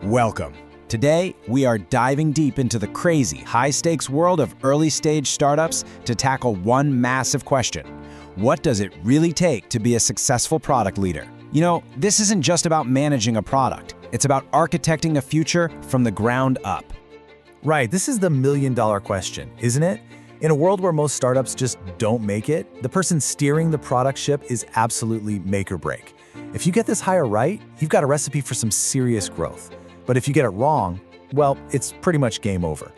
Welcome. Today, we are diving deep into the crazy, high-stakes world of early-stage startups to tackle one massive question. What does it really take to be a successful product leader? You know, this isn't just about managing a product. It's about architecting a future from the ground up. Right, this is the million-dollar question, isn't it? In a world where most startups just don't make it, the person steering the product ship is absolutely make or break. If you get this hire right, you've got a recipe for some serious growth. But if you get it wrong, well, it's pretty much game over.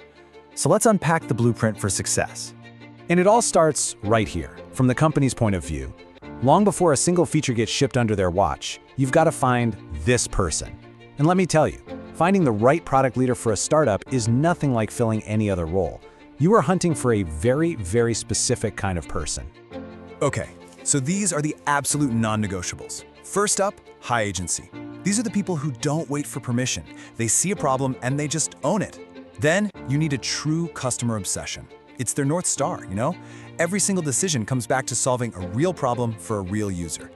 So let's unpack the blueprint for success. And it all starts right here, from the company's point of view. Long before a single feature gets shipped under their watch, you've got to find this person. And let me tell you, finding the right product leader for a startup is nothing like filling any other role. You are hunting for a very, very specific kind of person. Okay, so these are the absolute non-negotiables. First up, high agency. These are the people who don't wait for permission. They see a problem and they just own it. Then you need a true customer obsession. It's their North Star, you know? Every single decision comes back to solving a real problem for a real user.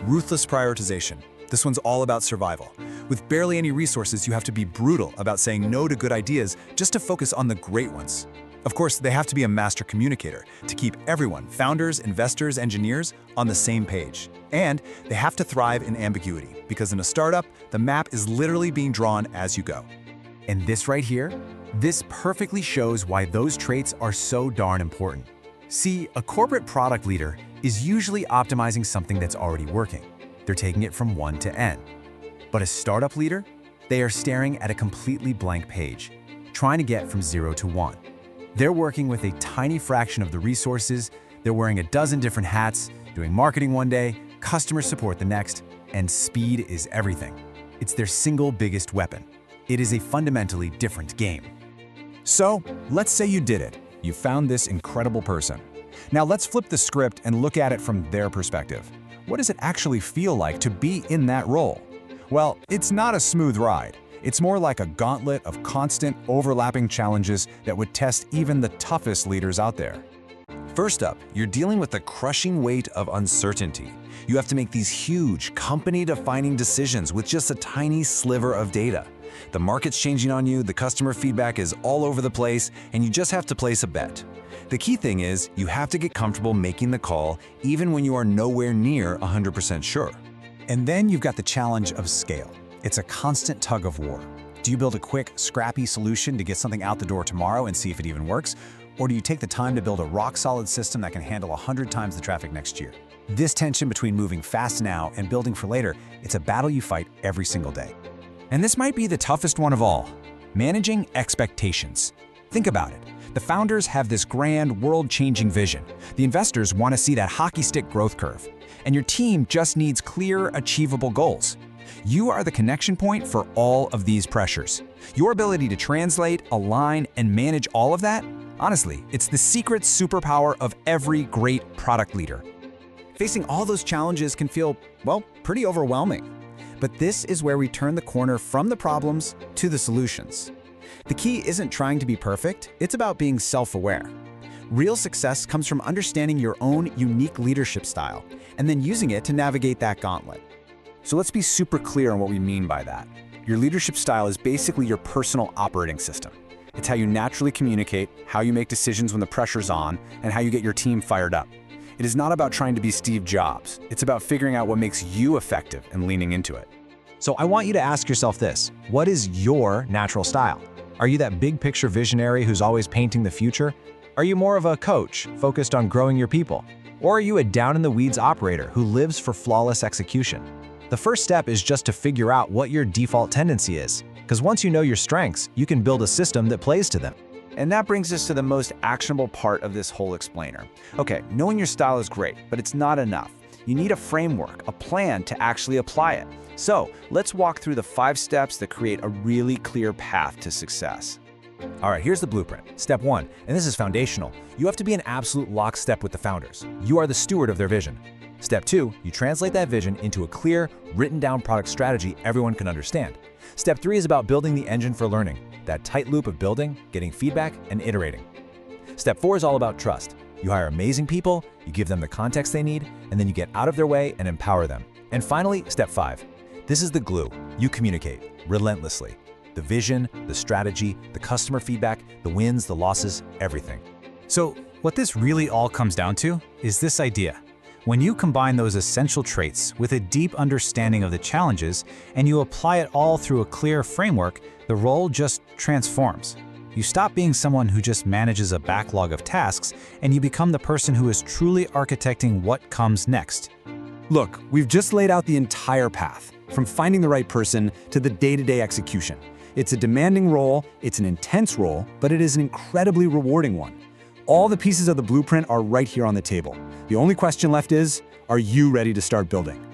Ruthless prioritization. This one's all about survival. With barely any resources, you have to be brutal about saying no to good ideas just to focus on the great ones. Of course, they have to be a master communicator to keep everyone, founders, investors, engineers, on the same page. And they have to thrive in ambiguity, because in a startup, the map is literally being drawn as you go. And this right here, this perfectly shows why those traits are so darn important. See, a corporate product leader is usually optimizing something that's already working. They're taking it from 1 to N. But a startup leader, they are staring at a completely blank page, trying to get from 0 to 1. They're working with a tiny fraction of the resources, they're wearing a dozen different hats, doing marketing one day, customer support the next, and speed is everything. It's their single biggest weapon. It is a fundamentally different game. So, let's say you did it. You found this incredible person. Now let's flip the script and look at it from their perspective. What does it actually feel like to be in that role? Well, it's not a smooth ride. It's more like a gauntlet of constant, overlapping challenges that would test even the toughest leaders out there. First up, you're dealing with the crushing weight of uncertainty. You have to make these huge, company-defining decisions with just a tiny sliver of data. The market's changing on you, the customer feedback is all over the place, and you just have to place a bet. The key thing is, you have to get comfortable making the call even when you are nowhere near 100% sure. And then you've got the challenge of scale. It's a constant tug of war. Do you build a quick, scrappy solution to get something out the door tomorrow and see if it even works? Or do you take the time to build a rock-solid system that can handle 100 times the traffic next year? This tension between moving fast now and building for later, it's a battle you fight every single day. And this might be the toughest one of all, managing expectations. Think about it. The founders have this grand, world-changing vision. The investors want to see that hockey stick growth curve. And your team just needs clear, achievable goals. You are the connection point for all of these pressures. Your ability to translate, align, and manage all of that, honestly, it's the secret superpower of every great product leader. Facing all those challenges can feel, well, pretty overwhelming. But this is where we turn the corner from the problems to the solutions. The key isn't trying to be perfect, it's about being self-aware. Real success comes from understanding your own unique leadership style and then using it to navigate that gauntlet. So let's be super clear on what we mean by that. Your leadership style is basically your personal operating system. It's how you naturally communicate, how you make decisions when the pressure's on, and how you get your team fired up. It is not about trying to be Steve Jobs. It's about figuring out what makes you effective and leaning into it. So I want you to ask yourself this: what is your natural style? Are you that big picture visionary who's always painting the future? Are you more of a coach focused on growing your people? Or are you a down-in-the-weeds operator who lives for flawless execution? The first step is just to figure out what your default tendency is, because once you know your strengths, you can build a system that plays to them. And that brings us to the most actionable part of this whole explainer. Okay, knowing your style is great, but it's not enough. You need a framework, a plan to actually apply it. So let's walk through the 5 steps that create a really clear path to success. All right, here's the blueprint. Step 1, and this is foundational. You have to be in absolute lockstep with the founders. You are the steward of their vision. Step 2, you translate that vision into a clear, written-down product strategy everyone can understand. Step 3 is about building the engine for learning, that tight loop of building, getting feedback, and iterating. Step 4 is all about trust. You hire amazing people, you give them the context they need, and then you get out of their way and empower them. And finally, step 5. This is the glue. You communicate relentlessly. The vision, the strategy, the customer feedback, the wins, the losses, everything. So what this really all comes down to is this idea. When you combine those essential traits with a deep understanding of the challenges and you apply it all through a clear framework, the role just transforms. You stop being someone who just manages a backlog of tasks and you become the person who is truly architecting what comes next. Look, we've just laid out the entire path, from finding the right person to the day-to-day execution. It's a demanding role, it's an intense role, but it is an incredibly rewarding one. All the pieces of the blueprint are right here on the table. The only question left is, are you ready to start building?